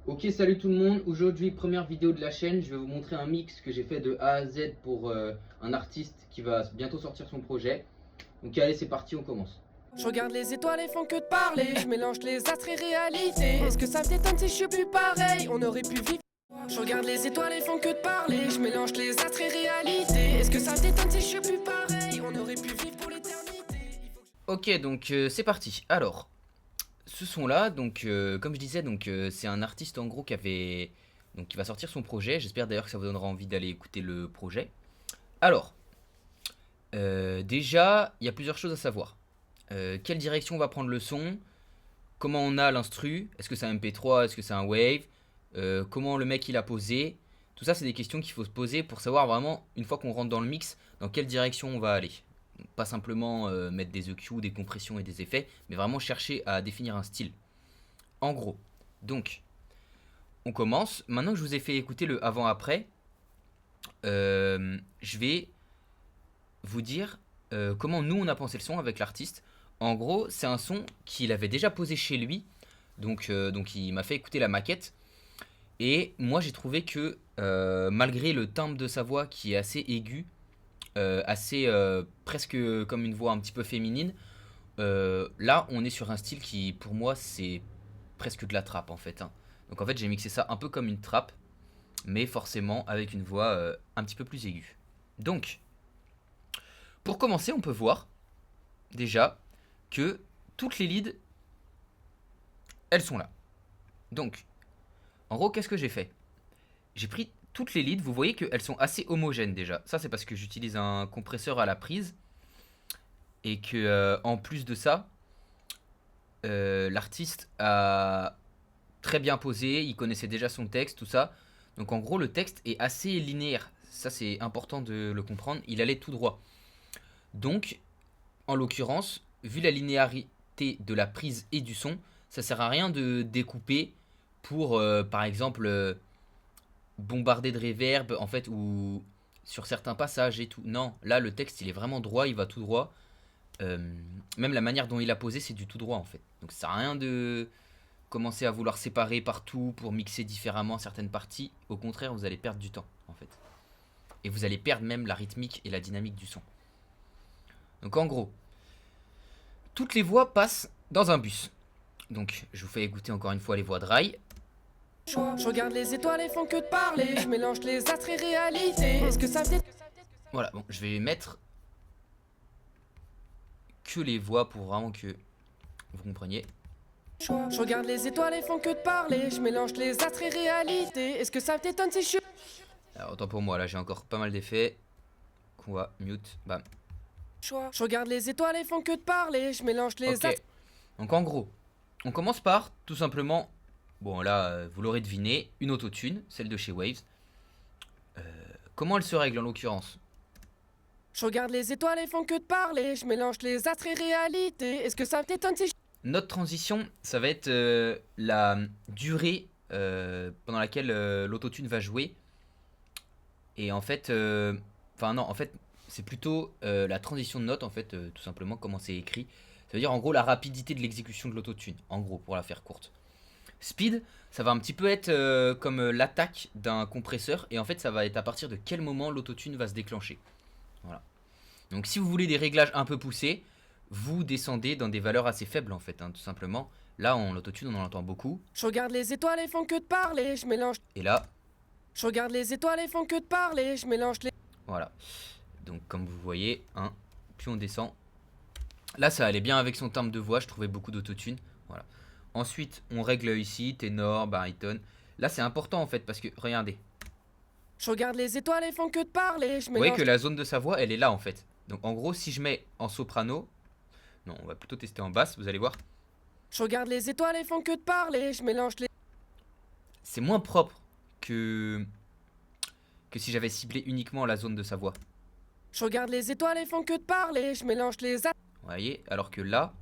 Ok, salut tout le monde. Aujourd'hui, première vidéo de la chaîne. Je vais vous montrer un mix que j'ai fait de A à Z pour un artiste qui va bientôt sortir son projet. Donc allez, c'est parti, on commence. Je regarde les étoiles et font que de parler. Je mélange les astres et réalité. Est-ce que ça me détonne si je suis plus pareil? On aurait pu vivre. Je regarde les étoiles et font que de parler. Je mélange les astres et réalité. Est-ce que ça me détonne si je suis plus pareil? On aurait pu vivre pour l'éternité. Ok, donc c'est parti. Alors, ce son-là, donc comme je disais, donc c'est un artiste en gros qui va sortir son projet. J'espère d'ailleurs que ça vous donnera envie d'aller écouter le projet. Alors, déjà, il y a plusieurs choses à savoir. Quelle direction on va prendre le son? Comment on a l'instru? Est-ce que c'est un MP3? Est-ce que c'est un wave? Comment le mec il a posé? Tout ça, c'est des questions qu'il faut se poser pour savoir vraiment, une fois qu'on rentre dans le mix, dans quelle direction on va aller. Pas simplement mettre des EQ, des compressions et des effets, mais vraiment chercher à définir un style. En gros, donc, on commence. Maintenant que je vous ai fait écouter le avant-après, je vais vous dire comment nous on a pensé le son avec l'artiste. En gros, c'est un son qu'il avait déjà posé chez lui, donc il m'a fait écouter la maquette. Et moi j'ai trouvé que malgré le timbre de sa voix qui est assez aigu, assez presque comme une voix un petit peu féminine, là on est sur un style qui pour moi c'est presque de la trappe en fait, hein. Donc en fait j'ai mixé ça un peu comme une trappe, mais forcément avec une voix un petit peu plus aiguë. Donc pour commencer on peut voir déjà que toutes les leads elles sont là. Donc en gros qu'est-ce que j'ai fait? J'ai pris toutes les leads, vous voyez qu'elles sont assez homogènes déjà. Ça c'est parce que j'utilise un compresseur à la prise et que en plus de ça, l'artiste a très bien posé, il connaissait déjà son texte, tout ça. Donc en gros le texte est assez linéaire, ça c'est important de le comprendre, il allait tout droit. Donc en l'occurrence, vu la linéarité de la prise et du son, ça sert à rien de découper pour par exemple bombarder de reverb en fait ou sur certains passages et tout. Non, là le texte il est vraiment droit, il va tout droit. Même la manière dont il a posé c'est du tout droit en fait. Donc ça sert à rien de commencer à vouloir séparer partout pour mixer différemment certaines parties. Au contraire, vous allez perdre du temps en fait. Et vous allez perdre même la rythmique et la dynamique du son. Donc en gros, toutes les voix passent dans un bus. Donc je vous fais écouter encore une fois les voix dry. Je regarde les étoiles et font que de parler. Je mélange les astres et réalité. Est-ce que ça me détonne? Voilà, bon, je vais mettre que les voix pour vraiment que vous compreniez. Je regarde les étoiles et font que de parler. Je mélange les astres et réalité. Est-ce que ça me détonne si je suis. Alors autant pour moi, là j'ai encore pas mal d'effets. Qu'on va mute, bam. Je regarde les étoiles et font que de parler. Je mélange les Ok, astres. donc en gros, on commence par tout simplement, bon là vous l'aurez deviné, une autotune, celle de chez Waves. Comment elle se règle en l'occurrence? Je regarde les étoiles et font que de parler. Je mélange les astres et réalité. Est-ce que ça me détonne si je. Notre transition, ça va être la durée pendant laquelle l'autotune va jouer. Et en fait, enfin non, en fait, c'est plutôt la transition de note, en fait, tout simplement, comment c'est écrit. Ça veut dire en gros la rapidité de l'exécution de l'autotune, en gros, pour la faire courte. Speed, ça va un petit peu être comme l'attaque d'un compresseur, et en fait, ça va être à partir de quel moment l'autotune va se déclencher. Voilà. Donc si vous voulez des réglages un peu poussés, vous descendez dans des valeurs assez faibles, en fait, hein, tout simplement. Là, en l'autotune, on en entend beaucoup. Je regarde les étoiles et font que de parler. Je mélange. Et là, Je regarde les étoiles et font que de parler. Je mélange les. voilà. Donc comme vous voyez, hein, plus on descend. Là, ça allait bien avec son timbre de voix, je trouvais beaucoup d'autotune. Voilà. Ensuite, on règle ici, ténor, baryton. Là, c'est important en fait, parce que, regardez. Je regarde les étoiles et font que de parler. Je Vous voyez mélange. que la zone de sa voix, elle est là en fait. Donc en gros, si je mets en soprano... Non, on va plutôt tester en basse, vous allez voir. Je regarde les étoiles et font que de parler. Je mélange les. C'est moins propre que si j'avais ciblé uniquement la zone de sa voix. Je regarde les étoiles et font que de parler. Je mélange les astres. Vous voyez, alors que là...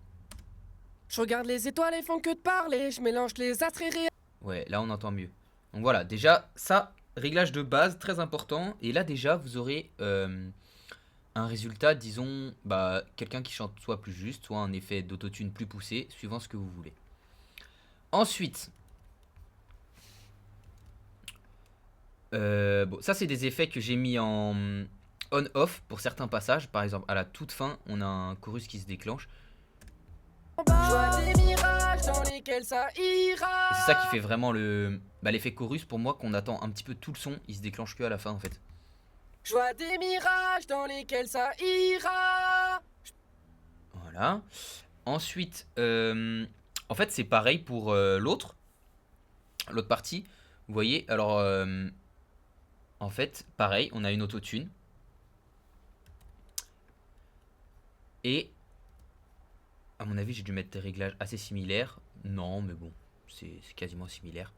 Je regarde les étoiles et font que de parler. Je mélange les astres et réalité. Ouais, là on entend mieux. Donc voilà, déjà, ça, réglage de base, très important. Et là déjà, vous aurez un résultat, disons, bah, quelqu'un qui chante soit plus juste, soit un effet d'autotune plus poussé, suivant ce que vous voulez. Ensuite, Bon, ça c'est des effets que j'ai mis en on-off pour certains passages. Par exemple, à la toute fin, on a un chorus qui se déclenche. Je vois des mirages dans lesquels ça ira. Et c'est ça qui fait vraiment l'effet chorus pour moi, qu'on attend un petit peu tout le son. Il se déclenche que à la fin en fait. Je vois des mirages dans lesquels ça ira. Voilà. Ensuite, en fait c'est pareil pour l'autre partie. Vous voyez, alors en fait pareil, on a une autotune. Et à mon avis j'ai dû mettre des réglages assez similaires. Non mais bon, c'est quasiment similaire.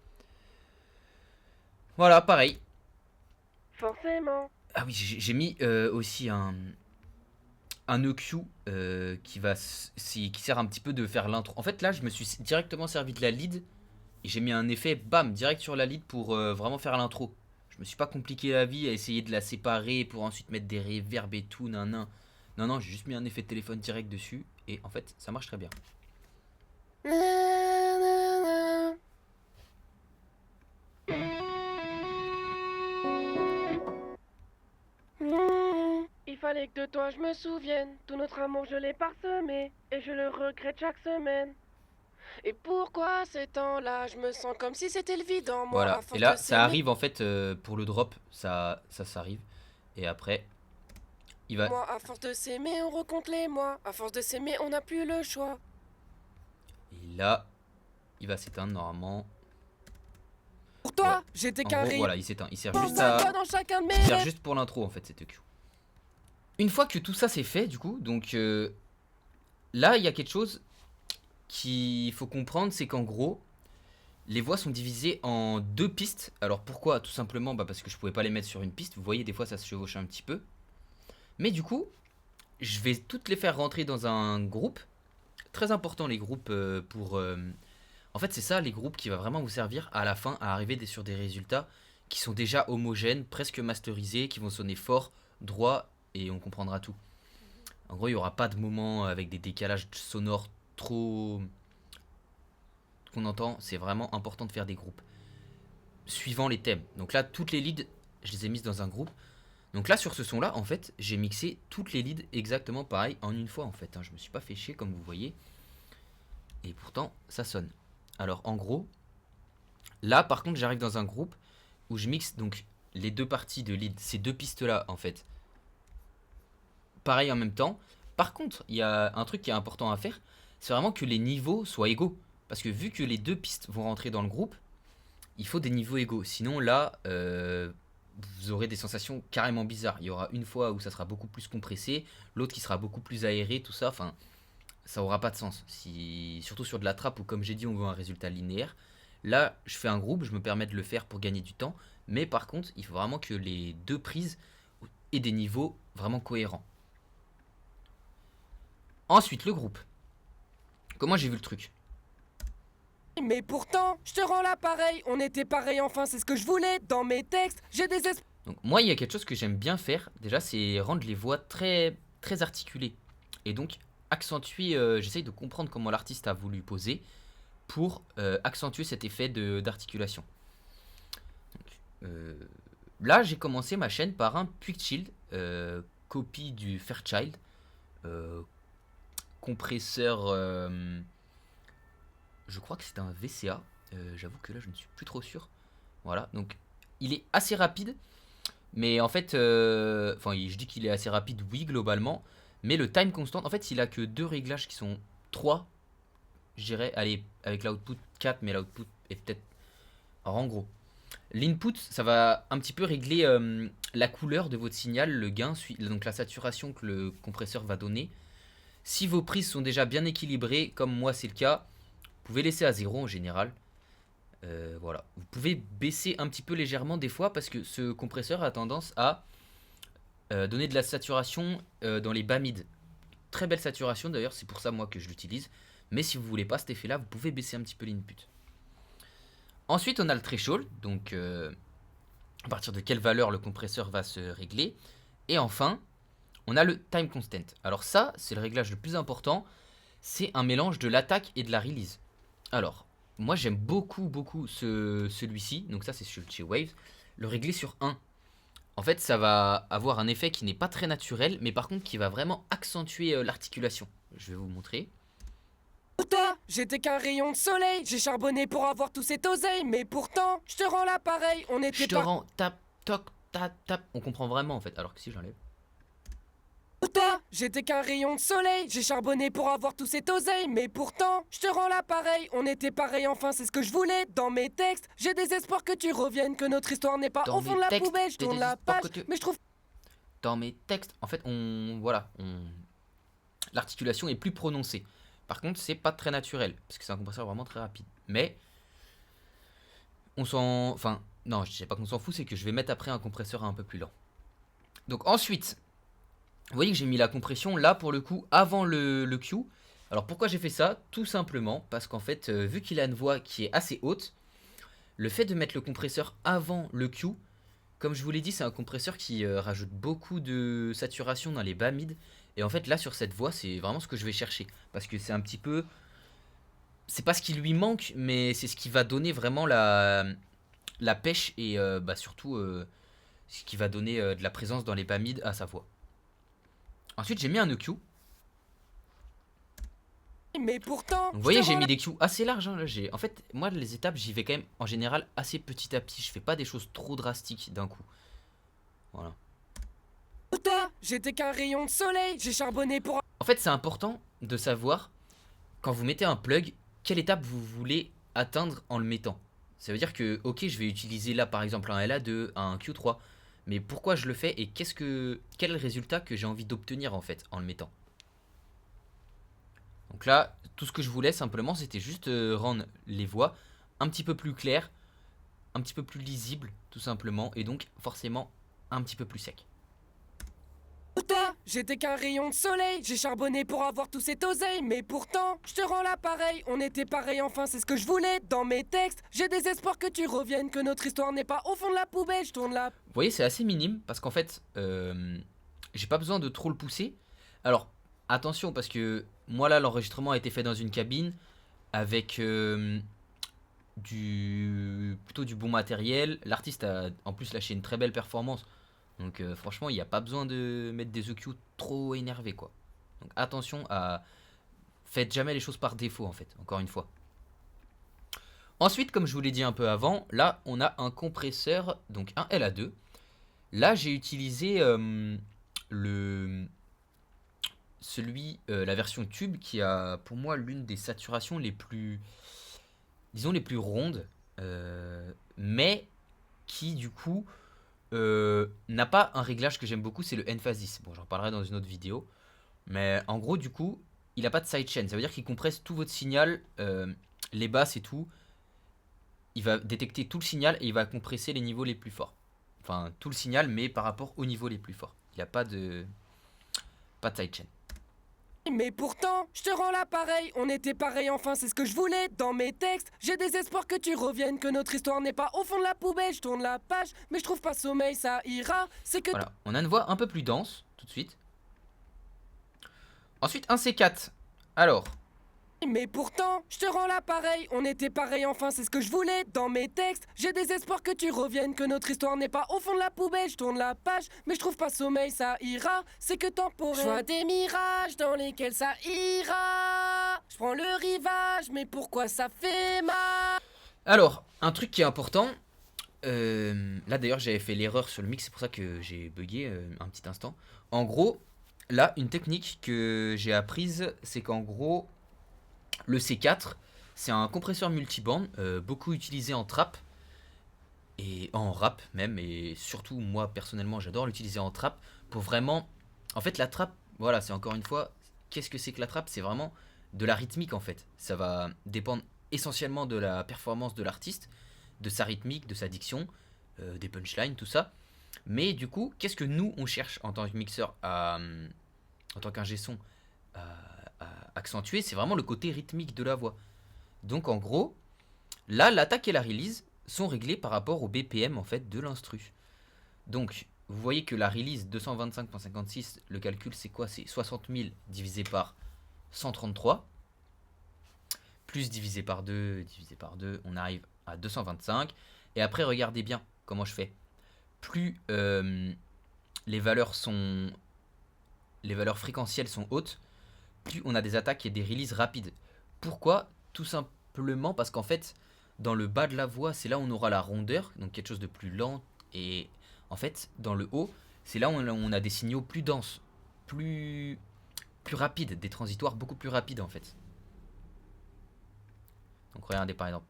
Voilà, pareil. Forcément. Ah oui, j'ai mis aussi un EQ qui sert un petit peu de faire l'intro. En fait là je me suis directement servi de la lead. Et j'ai mis un effet bam direct sur la lead pour vraiment faire l'intro. Je me suis pas compliqué la vie à essayer de la séparer pour ensuite mettre des reverbs et tout. Non, j'ai juste mis un effet de téléphone direct dessus. Et en fait ça marche très bien. Il fallait que de toi je me souvienne. Tout notre amour je l'ai parsemé. Et je le regrette chaque semaine. Et pourquoi ces temps-là je me sens comme si c'était le vide en moi. Voilà, et là ça arrive en fait pour le drop. Ça arrive. Et après il va... Moi, à force de s'aimer, on recompte les mois. À force de s'aimer, on n'a plus le choix. Et là il va s'éteindre normalement. Pour toi, Ouais. j'étais En qu'un gros, rire. voilà, il s'éteint. Il sert Pense juste à à... toi dans chacun de mes Il sert rêves. juste pour l'intro en fait, cet EQ. Une fois que tout ça c'est fait, du coup, donc là il y a quelque chose qu'il faut comprendre, c'est qu'en gros, les voix sont divisées en deux pistes. Alors pourquoi? Tout simplement parce que je pouvais pas les mettre sur une piste. Vous voyez, des fois ça se chevauche un petit peu. Mais du coup, je vais toutes les faire rentrer dans un groupe. Très important les groupes pour... En fait c'est ça, les groupes qui va vraiment vous servir à la fin à arriver sur des résultats qui sont déjà homogènes, presque masterisés, qui vont sonner fort, droit, et on comprendra tout. En gros, il n'y aura pas de moment avec des décalages sonores trop... qu'on entend. C'est vraiment important de faire des groupes suivant les thèmes. Donc là, toutes les leads, je les ai mises dans un groupe. Donc là, sur ce son-là, en fait, j'ai mixé toutes les leads exactement pareil en une fois, en fait. Je me suis pas fait chier, comme vous voyez. Et pourtant, ça sonne. Alors, en gros, là, par contre, j'arrive dans un groupe où je mixe donc les deux parties de lead, ces deux pistes-là, en fait, pareil en même temps. Par contre, il y a un truc qui est important à faire, c'est vraiment que les niveaux soient égaux. Parce que vu que les deux pistes vont rentrer dans le groupe, il faut des niveaux égaux. Sinon, là, vous aurez des sensations carrément bizarres. Il y aura une fois où ça sera beaucoup plus compressé, l'autre qui sera beaucoup plus aéré, tout ça. Enfin, ça aura pas de sens. Surtout sur de la trappe où, comme j'ai dit, on veut un résultat linéaire. Là, je fais un groupe, je me permets de le faire pour gagner du temps. Mais par contre, il faut vraiment que les deux prises aient des niveaux vraiment cohérents. Ensuite, le groupe. Comment j'ai vu le truc? Mais pourtant, je te rends l'appareil. On était pareil enfin, c'est ce que je voulais. Dans mes textes, j'ai des espoirs. Donc moi, il y a quelque chose que j'aime bien faire. Déjà, c'est rendre les voix très, très articulées. Et donc, accentuer, j'essaye de comprendre comment l'artiste a voulu poser pour accentuer cet effet d'articulation. Là, j'ai commencé ma chaîne par un Quick copie du Fairchild. Compresseur, je crois que c'est un VCA. J'avoue que là, je ne suis plus trop sûr. Voilà, donc il est assez rapide. Mais en fait, je dis qu'il est assez rapide, oui, globalement. Mais le time constant, en fait, il a que deux réglages qui sont 3. Je dirais, allez, avec l'output 4, mais l'output est peut-être... Alors, en gros, l'input, ça va un petit peu régler la couleur de votre signal, le gain, donc la saturation que le compresseur va donner. Si vos prises sont déjà bien équilibrées, comme moi c'est le cas, vous pouvez laisser à 0 en général. Voilà. Vous pouvez baisser un petit peu légèrement des fois parce que ce compresseur a tendance à donner de la saturation dans les bas mid. Très belle saturation d'ailleurs, c'est pour ça moi que je l'utilise. Mais si vous voulez pas cet effet là, vous pouvez baisser un petit peu l'input. Ensuite on a le threshold, donc à partir de quelle valeur le compresseur va se régler. Et enfin, on a le time constant. Alors ça, c'est le réglage le plus important. C'est un mélange de l'attaque et de la release. Alors, moi j'aime beaucoup celui-ci. Donc ça c'est chez Waves. le régler sur 1. En fait, ça va avoir un effet qui n'est pas très naturel, mais par contre qui va vraiment accentuer l'articulation. Je vais vous montrer. Toi, j'étais qu'un rayon de soleil, j'ai charbonné pour avoir tous ces oseilles, mais pourtant, je te rends l'appareil, on Je était te pas... rends, tap, toc, tap, tap. On comprend vraiment en fait, alors que si j'enlève. Toi, j'étais qu'un rayon de soleil, j'ai charbonné pour avoir tous ces oseilles, mais pourtant, je te rends l'appareil, on était pareil, enfin c'est ce que je voulais. Dans mes textes, j'ai des espoirs que tu reviennes, que notre histoire n'est pas Dans au fond mes de la textes, poubelle, je j'ai tourne des la espoirs page, que tu- mais je trouve... Dans mes textes, en fait, l'articulation est plus prononcée. Par contre, c'est pas très naturel, parce que c'est un compresseur vraiment très rapide. Mais, on s'en... Enfin, non, je sais pas qu'on s'en fout, c'est que je vais mettre après un compresseur un peu plus lent. Donc ensuite, vous voyez que j'ai mis la compression là, pour le coup, avant le Q. Alors pourquoi j'ai fait ça? Tout simplement parce qu'en fait, vu qu'il a une voix qui est assez haute, le fait de mettre le compresseur avant le Q, comme je vous l'ai dit, c'est un compresseur qui rajoute beaucoup de saturation dans les bas mid. Et en fait, là, sur cette voix, c'est vraiment ce que je vais chercher. Parce que c'est un petit peu... C'est pas ce qui lui manque, mais c'est ce qui va donner vraiment la pêche et surtout ce qui va donner de la présence dans les bas mid à sa voix. Ensuite, j'ai mis un EQ. Mais pourtant, Donc, vous voyez, j'ai mis des Q assez larges. Hein, là, en fait, moi, les étapes, j'y vais quand même en général assez petit à petit. Je fais pas des choses trop drastiques d'un coup. Voilà. toi, j'étais qu'un rayon de soleil, j'ai charbonné pour... En fait, c'est important de savoir, quand vous mettez un plug, quelle étape vous voulez atteindre en le mettant. Ça veut dire que, ok, je vais utiliser là, par exemple, un LA2, un Q3. Mais pourquoi je le fais et quel est le résultat que j'ai envie d'obtenir, en fait, en le mettant. Donc là, tout ce que je voulais simplement, c'était juste rendre les voix un petit peu plus claires, un petit peu plus lisibles, tout simplement, et donc forcément un petit peu plus sec. toi, j'étais qu'un rayon de soleil, j'ai charbonné pour avoir tous ces oseilles, mais pourtant, je te rends l'appareil, on était pareil, enfin c'est ce que je voulais. Dans mes textes, j'ai des espoirs que tu reviennes, que notre histoire n'est pas au fond de la poubelle, je tourne la... Vous voyez, c'est assez minime, parce qu'en fait, j'ai pas besoin de trop le pousser. Alors, attention, parce que moi là, l'enregistrement a été fait dans une cabine, avec plutôt du bon matériel. L'artiste a en plus lâché une très belle performance. Donc franchement, il n'y a pas besoin de mettre des EQ trop énervés, quoi. Donc attention à... Faites jamais les choses par défaut, en fait, encore une fois. Ensuite, comme je vous l'ai dit un peu avant, là, on a un compresseur, donc un LA2. Là, j'ai utilisé la version tube qui a, pour moi, l'une des saturations les plus, disons, les plus rondes, mais qui, du coup... n'a pas un réglage que j'aime beaucoup, c'est le Emphasis. Bon, j'en parlerai dans une autre vidéo. Mais en gros, du coup, il n'a pas de sidechain. Ça veut dire qu'il compresse tout votre signal, les basses et tout. Il va détecter tout le signal et il va compresser les niveaux les plus forts. Enfin, tout le signal, mais par rapport aux niveaux les plus forts. Il n'y a pas de sidechain. Mais pourtant, je te rends l'appareil, on était pareil, enfin c'est ce que je voulais. Dans mes textes, j'ai des espoirs que tu reviennes, que notre histoire n'est pas au fond de la poubelle, je tourne la page, mais je trouve pas sommeil, ça ira, c'est que... Voilà, on a une voix un peu plus dense, tout de suite. Ensuite, un C4. Alors, Mais pourtant, je te rends l'appareil, on était pareil, enfin c'est ce que je voulais. Dans mes textes, j'ai des espoirs que tu reviennes, que notre histoire n'est pas au fond de la poubelle, je tourne la page, mais je trouve pas sommeil, ça ira, c'est que temporaire. Je vois des mirages dans lesquels ça ira. Je prends le rivage, mais pourquoi ça fait mal? Alors, un truc qui est important, là d'ailleurs j'avais fait l'erreur sur le mix, c'est pour ça que j'ai bugué un petit instant. En gros, là, une technique que j'ai apprise, c'est qu'en gros, le C4, c'est un compresseur multiband, beaucoup utilisé en trap, et en rap même, et surtout moi personnellement j'adore l'utiliser en trap, pour vraiment... En fait la trap, voilà, c'est encore une fois, qu'est-ce que c'est que la trap? C'est vraiment de la rythmique en fait, ça va dépendre essentiellement de la performance de l'artiste, de sa rythmique, de sa diction, des punchlines, tout ça. Mais du coup, qu'est-ce que nous on cherche en tant que mixeur, en tant qu'ingé son, à accentuer? C'est vraiment le côté rythmique de la voix. Donc en gros, là l'attaque et la release sont réglées par rapport au BPM en fait de l'instru. Donc vous voyez que la release 225.56, le calcul c'est quoi? C'est 60 000 divisé par 133, plus divisé par 2, on arrive à 225. Et après regardez bien comment je fais. plus les valeurs fréquentielles sont hautes, plus on a des attaques et des releases rapides. Pourquoi? Tout simplement parce qu'en fait, dans le bas de la voix, c'est là où on aura la rondeur, donc quelque chose de plus lent. Et en fait, dans le haut, c'est là où on a des signaux plus denses, plus rapides, des transitoires beaucoup plus rapides en fait. Donc regardez par exemple.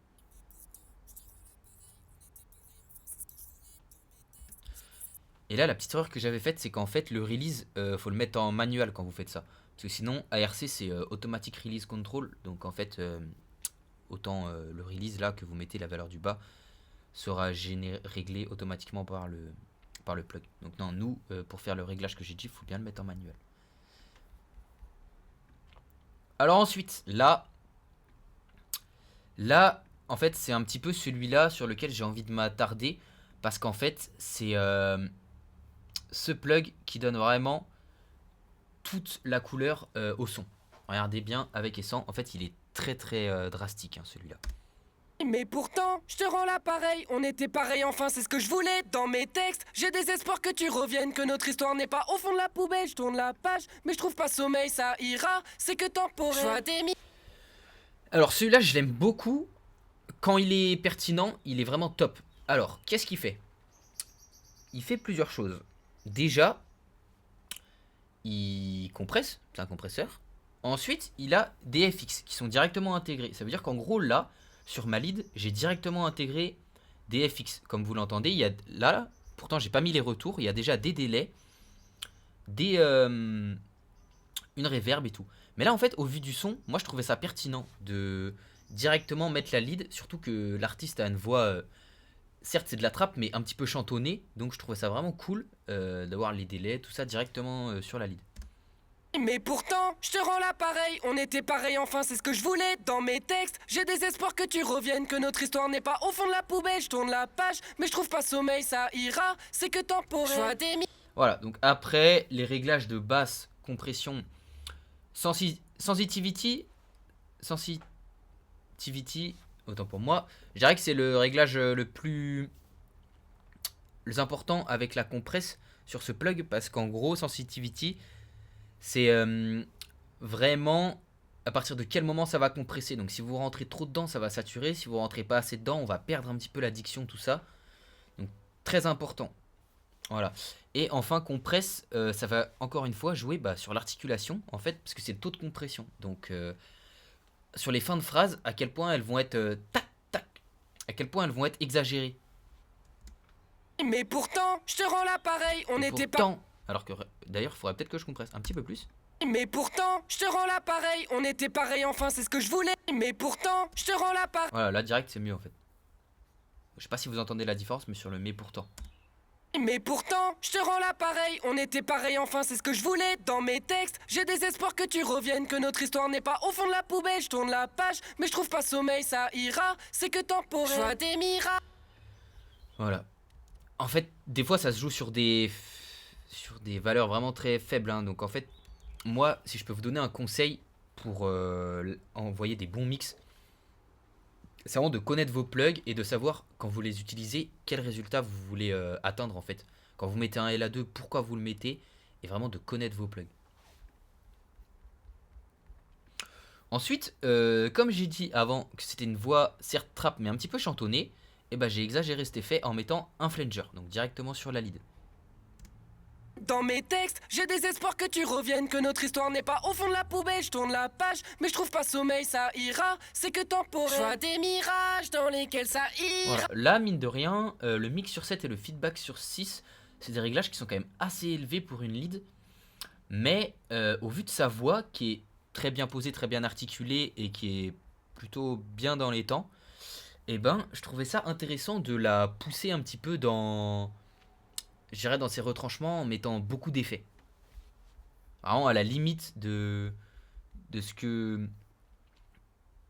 Et là, la petite erreur que j'avais faite, c'est qu'en fait, le release, faut le mettre en manuel quand vous faites ça. Parce que sinon, ARC, c'est Automatic Release Control. Donc en fait, autant le release là que vous mettez la valeur du bas sera réglé automatiquement par le plug. Donc non, nous, pour faire le réglage que j'ai dit, il faut bien le mettre en manuel. Alors ensuite, là, en fait, c'est un petit peu celui-là sur lequel j'ai envie de m'attarder. Parce qu'en fait, c'est ce plug qui donne vraiment toute la couleur au son. Regardez bien avec et sans. En fait, il est très très drastique hein, celui-là. Mais pourtant, je te rends l'appareil, on était pareil, enfin c'est ce que je voulais. Dans mes textes, j'ai des espoirs que tu reviennes, que notre histoire n'est pas au fond de la poubelle. Je tourne la page, mais je trouve pas sommeil, ça ira, c'est que temporaire. Alors celui-là, je l'aime beaucoup. Quand il est pertinent, il est vraiment top. Alors, qu'est-ce qu'il fait? Il fait plusieurs choses. Déjà, il compresse, c'est un compresseur. Ensuite, il a des FX qui sont directement intégrés. Ça veut dire qu'en gros, là, sur ma lead, j'ai directement intégré des FX. Comme vous l'entendez, il y a là, pourtant, j'ai pas mis les retours. Il y a déjà des délais, une reverb et tout. Mais là, en fait, au vu du son, moi, je trouvais ça pertinent de directement mettre la lead. Surtout que l'artiste a une voix, certes, c'est de la trappe, mais un petit peu chantonnée. Donc, je trouvais ça vraiment cool d'avoir les délais, tout ça directement sur la lead. Mais pourtant, je te rends l'appareil, on était pareil, enfin c'est ce que je voulais. Dans mes textes, j'ai des espoirs que tu reviennes, que notre histoire n'est pas au fond de la poubelle. Je tourne la page, mais je trouve pas sommeil, ça ira, c'est que temporaire. Voilà, donc après, les réglages de basse, compression, sensitivity, autant pour moi, je dirais que c'est le réglage le plus important avec la compresse sur ce plug, parce qu'en gros, sensitivity, c'est vraiment à partir de quel moment ça va compresser. Donc si vous rentrez trop dedans, ça va saturer. Si vous rentrez pas assez dedans, on va perdre un petit peu la diction, tout ça. Donc très important. Voilà. Et enfin, compresse, ça va encore une fois jouer sur l'articulation, en fait, parce que c'est le taux de compression. Donc sur les fins de phrase, à quel point elles vont être tac, tac, à quel point elles vont être exagérées. Mais pourtant, je te rends l'appareil, on était pas... Alors que d'ailleurs, il faudrait peut-être que je compresse un petit peu plus. Mais pourtant, je te rends l'appareil, on était pareil, enfin c'est ce que je voulais. Mais pourtant, je te rends l'appareil. Voilà, là direct c'est mieux en fait. Je sais pas si vous entendez la différence, mais sur le mais pourtant. Mais pourtant, je te rends l'appareil, on était pareil, enfin c'est ce que je voulais. Dans mes textes, j'ai des espoirs que tu reviennes, que notre histoire n'est pas au fond de la poubelle. Je tourne la page, mais je trouve pas sommeil, ça ira, c'est que temporaire. Je vois des miracles. Voilà. En fait, des fois ça se joue sur des valeurs vraiment très faibles. Hein. Donc en fait, moi, si je peux vous donner un conseil pour envoyer des bons mix, c'est vraiment de connaître vos plugs et de savoir quand vous les utilisez, quel résultat vous voulez atteindre en fait. Quand vous mettez un LA2, pourquoi vous le mettez, et vraiment de connaître vos plugs. Ensuite, comme j'ai dit avant que c'était une voix certes trap mais un petit peu chantonnée, et j'ai exagéré cet effet en mettant un flanger, donc directement sur la lead. Dans mes textes, j'ai des espoirs que tu reviennes, que notre histoire n'est pas au fond de la poubelle. Je tourne la page, mais je trouve pas sommeil, ça ira, c'est que temporaire. Je vois des mirages dans lesquels ça ira. Voilà. Là, mine de rien, le mix sur 7 et le feedback sur 6, c'est des réglages qui sont quand même assez élevés pour une lead. Mais au vu de sa voix, qui est très bien posée, très bien articulée et qui est plutôt bien dans les temps, je trouvais ça intéressant de la pousser un petit peu dans... Je dirais dans ses retranchements en mettant beaucoup d'effets. Vraiment à la limite de ce que...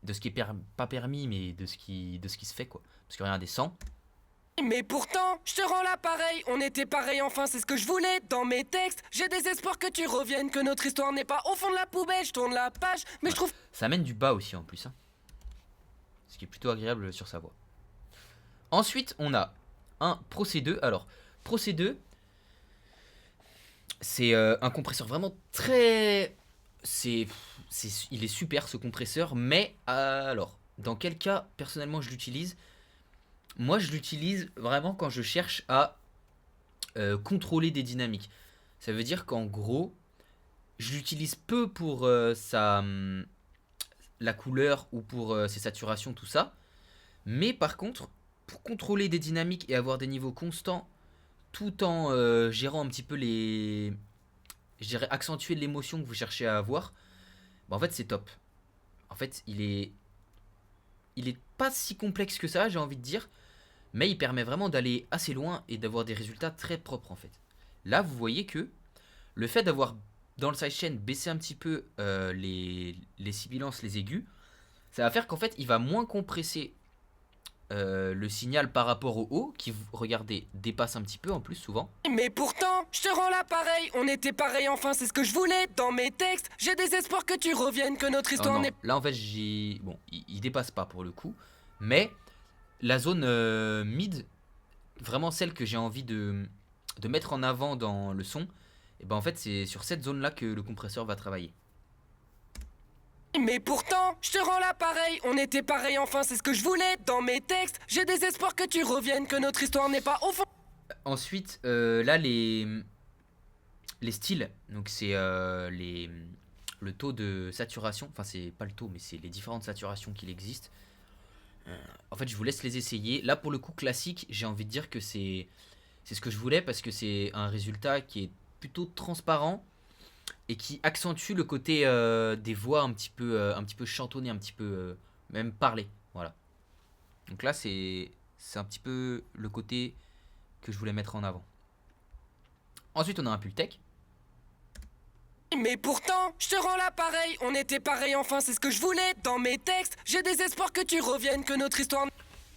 De ce qui est pas permis, mais de ce qui se fait quoi. Parce que regardez, 100. Mais pourtant, je te rends l'appareil, on était pareil, enfin c'est ce que je voulais. Dans mes textes, j'ai des espoirs que tu reviennes, que notre histoire n'est pas au fond de la poubelle. Je tourne la page, mais je trouve... Ça amène du bas aussi en plus. Hein. Ce qui est plutôt agréable sur sa voix. Ensuite, on a un Pro C2. Alors... Pro C2, c'est un compresseur vraiment très... il est super ce compresseur, mais alors, dans quel cas personnellement je l'utilise? Moi je l'utilise vraiment quand je cherche à contrôler des dynamiques. Ça veut dire qu'en gros, je l'utilise peu pour la couleur ou pour ses saturations, tout ça. Mais par contre, pour contrôler des dynamiques et avoir des niveaux constants, tout en gérant un petit peu les... Je dirais accentuer l'émotion que vous cherchez à avoir, bah en fait c'est top. En fait il est pas si complexe que ça, j'ai envie de dire, mais il permet vraiment d'aller assez loin et d'avoir des résultats très propres en fait. Là vous voyez que le fait d'avoir dans le sidechain baissé un petit peu les sibilances, les aigus, ça va faire qu'en fait il va moins compresser le signal par rapport au haut, qui, regardez, dépasse un petit peu en plus souvent. Mais pourtant, je te rends l'appareil, on était pareil, enfin c'est ce que je voulais. Dans mes textes, j'ai des espoirs que tu reviennes, que notre histoire n'est... Là en fait j'ai... Bon, il dépasse pas pour le coup, mais la zone mid, vraiment celle que j'ai envie de mettre en avant dans le son, et ben en fait c'est sur cette zone là que le compresseur va travailler. Mais pourtant, je te rends l'appareil, on était pareil, enfin c'est ce que je voulais. Dans mes textes, j'ai des espoirs que tu reviennes, que notre histoire n'est pas au fond. Ensuite, là les styles, donc c'est le taux de saturation, enfin c'est pas le taux mais c'est les différentes saturations qu'il existe. En fait je vous laisse les essayer. Là pour le coup classique, j'ai envie de dire que c'est ce que je voulais parce que c'est un résultat qui est plutôt transparent et qui accentue le côté des voix un petit peu chantonnées, un petit peu même parlées. Voilà. Donc là c'est un petit peu le côté que je voulais mettre en avant. Ensuite on a un Pultec. Mais pourtant, je te rends l'appareil, on était pareil, enfin c'est ce que je voulais. Dans mes textes, j'ai des espoirs que tu reviennes, que notre histoire...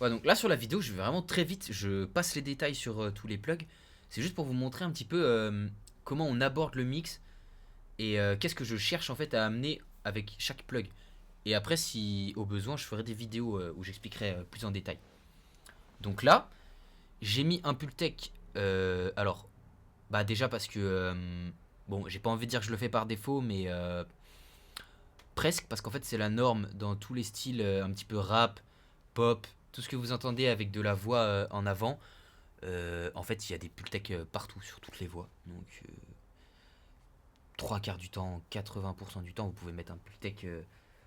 Ouais, donc là sur la vidéo je vais vraiment très vite, je passe les détails sur tous les plugs. C'est juste pour vous montrer un petit peu comment on aborde le mix et qu'est-ce que je cherche en fait à amener avec chaque plug. Et après si au besoin je ferai des vidéos où j'expliquerai plus en détail. Donc là j'ai mis un Pultec, alors bah déjà parce que bon j'ai pas envie de dire que je le fais par défaut mais presque, parce qu'en fait c'est la norme dans tous les styles un petit peu rap, pop, tout ce que vous entendez avec de la voix en avant. En fait il y a des Pultec partout sur toutes les voix, donc 3/4 du temps, 80% du temps vous pouvez mettre un Pultec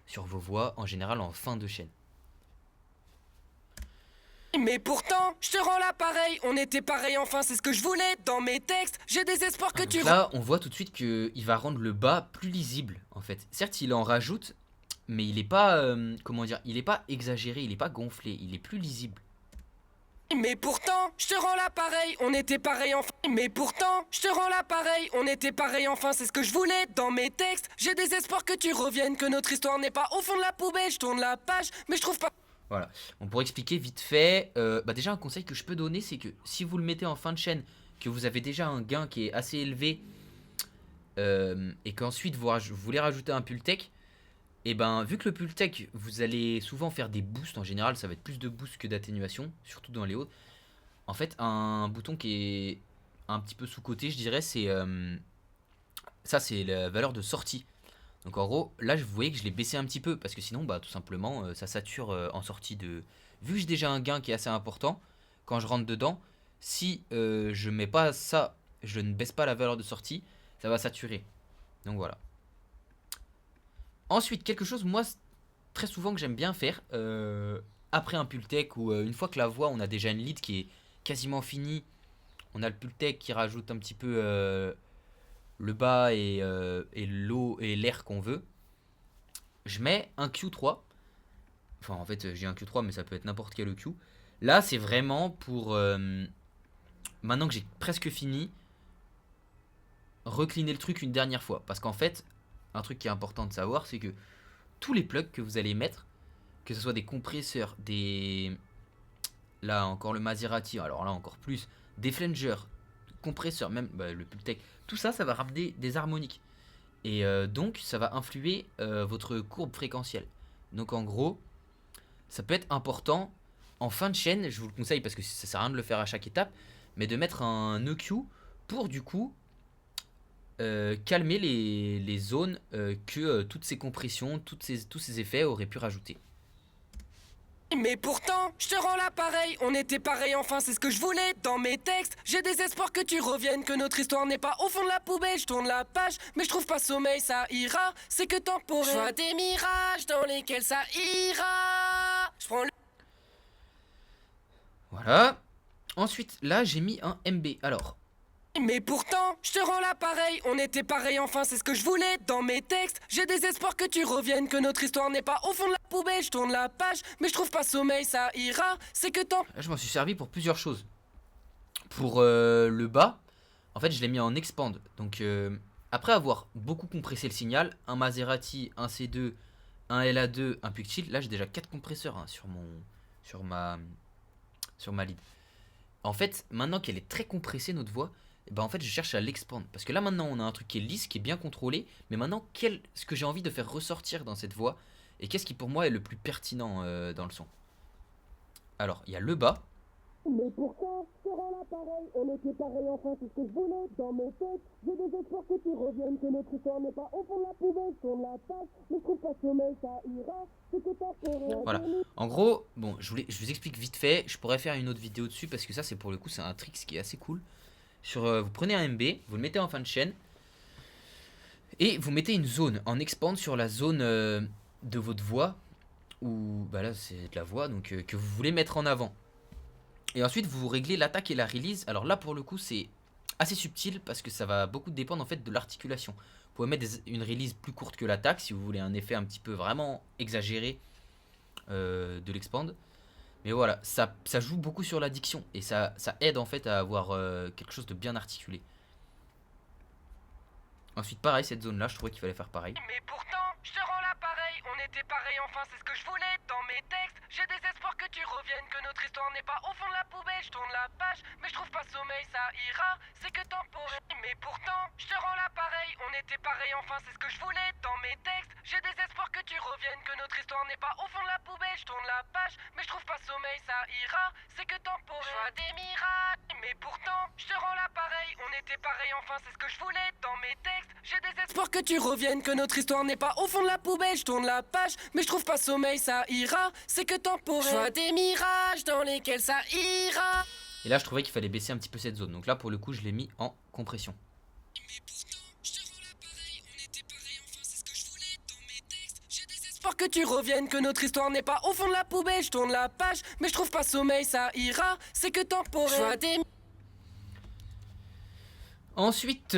sur vos voix, en général en fin de chaîne. Mais pourtant, je te rends l'appareil, on était pareil, enfin c'est ce que je voulais. Dans mes textes, j'ai des espoirs que tu... Là on voit tout de suite qu'il va rendre le bas plus lisible en fait. Certes il en rajoute, mais il est pas, comment dire, il est pas exagéré, il est pas gonflé, il est plus lisible. Mais pourtant, je te rends l'appareil, on était pareil, enfin... Mais pourtant, je te rends l'appareil, on était pareil, enfin c'est ce que je voulais. Dans mes textes, j'ai des espoirs que tu reviennes, que notre histoire n'est pas au fond de la poubelle. Je tourne la page, mais je trouve pas... Voilà, on pourrait expliquer vite fait, bah déjà un conseil que je peux donner c'est que si vous le mettez en fin de chaîne, que vous avez déjà un gain qui est assez élevé et qu'ensuite vous voulez rajouter un Pultec, et ben vu que le Pultec vous allez souvent faire des boosts, en général ça va être plus de boosts que d'atténuation, surtout dans les hauts. En fait un bouton qui est un petit peu sous côté je dirais c'est ça c'est la valeur de sortie. Donc en gros là vous voyez que je l'ai baissé un petit peu parce que sinon bah tout simplement ça sature en sortie de... Vu que j'ai déjà un gain qui est assez important, quand je rentre dedans, si je mets pas ça, je ne baisse pas la valeur de sortie, ça va saturer. Donc voilà. Ensuite quelque chose moi très souvent que j'aime bien faire après un Pultec ou une fois que la voix on a déjà une lead qui est quasiment finie, on a le Pultec qui rajoute un petit peu le bas et l'eau et l'air qu'on veut. Je mets un Q3. Enfin en fait j'ai un Q3 mais ça peut être n'importe quel Q. Là c'est vraiment pour maintenant que j'ai presque fini, recliner le truc une dernière fois. Parce qu'en fait un truc qui est important de savoir c'est que tous les plugs que vous allez mettre, que ce soit des compresseurs, des... Là encore le Maserati, alors là encore plus, des flangers, compresseurs, même bah, le Pultec, tout ça ça va ramener des harmoniques. Et donc ça va influer votre courbe fréquentielle. Donc en gros ça peut être important en fin de chaîne, je vous le conseille parce que ça sert à rien de le faire à chaque étape, mais de mettre un EQ pour du coup calmer les zones que toutes ces compressions, tous ces effets auraient pu rajouter. Mais pourtant, je te rends l'appareil, on était pareil, enfin c'est ce que je voulais dans mes textes. J'ai des espoirs que tu reviennes, que notre histoire n'est pas au fond de la poubelle. Je tourne la page, mais je trouve pas sommeil, ça ira, c'est que temporaire. Je vois des mirages dans lesquels ça ira. Je prends le... Voilà. Ensuite, là, j'ai mis un MB. Alors, Mais pourtant, je te rends l'appareil, on était pareil, enfin c'est ce que je voulais dans mes textes. J'ai des espoirs que tu reviennes, que notre histoire n'est pas au fond de la poubelle. Je tourne la page, mais je trouve pas sommeil, ça ira, c'est que temporaire. là, je m'en suis servi pour plusieurs choses. Pour le bas, en fait, je l'ai mis en expand. Donc, après avoir beaucoup compressé le signal, un Maserati, un C2, un LA2, un Puctil, là, j'ai déjà 4 compresseurs hein, sur ma lead. En fait, maintenant qu'elle est très compressée, notre voix, eh ben, en fait, je cherche à l'expand. Parce que là, maintenant, on a un truc qui est lisse, qui est bien contrôlé. Mais maintenant, ce que j'ai envie de faire ressortir dans cette voix, et qu'est-ce qui pour moi est le plus pertinent dans le son. Alors, il y a le bas. Mais pourtant, je te rends l'appareil, on était pareil, enfin c'est ce que je voulais dans mes textes. J'ai des espoirs que tu reviennes, que notre histoire n'est pas au fond de la poubelle. Je tourne la page, mais je trouve pas sommeil, ça ira, c'est que temporaire. Voilà. En gros, bon, je vous explique vite fait. Je pourrais faire une autre vidéo dessus parce que ça, c'est pour le coup, c'est un trick qui est assez cool. Vous prenez un MB, vous le mettez en fin de chaîne et vous mettez une zone en expand sur la zone de votre voix ou bah là c'est de la voix donc que vous voulez mettre en avant. Et ensuite vous réglez l'attaque et la release. Alors là pour le coup c'est assez subtil parce que ça va beaucoup dépendre en fait de l'articulation. Vous pouvez mettre une release plus courte que l'attaque si vous voulez un effet un petit peu vraiment exagéré de l'expand. Mais voilà, ça joue beaucoup sur la diction et ça aide en fait à avoir quelque chose de bien articulé. Ensuite pareil, cette zone là je trouvais qu'il fallait faire pareil. Mais pourtant, je te rends l'appareil, on était pareil, enfin c'est ce que je voulais dans mes textes. J'ai des espoirs que tu reviennes, que notre histoire n'est pas au fond de la poubelle. Je tourne la page, mais je trouve pas sommeil, ça ira, c'est que temporaire. Mais pourtant, je te rends l'appareil, on était pareil, enfin c'est ce que je voulais dans mes textes. J'ai des espoirs que tu reviennes, que notre histoire n'est pas au fond de la poubelle. Je tourne la page, mais je trouve pas sommeil, ça ira, c'est que temporaire. Je vois des miracles, mais pourtant, je te rends l'appareil, on était pareil, enfin c'est ce que je voulais dans mes textes. J'ai des espoirs que tu reviennes, que notre histoire n'est pas au fond de la poubelle. Je tourne la page, mais je trouve pas sommeil, ça ira, c'est que temporaire. Je vois des mirages dans lesquels ça ira. Et là je trouvais qu'il fallait baisser un petit peu cette zone. Donc là pour le coup je l'ai mis en compression. Mais pourtant, je te rends l'appareil, on était pareil, enfin c'est ce que je voulais dans mes textes. J'ai des espoirs que tu reviennes, que notre histoire n'est pas au fond de la poubelle. Je tourne la page, mais je trouve pas sommeil, ça ira, c'est que temporaire. Je vois des... Ensuite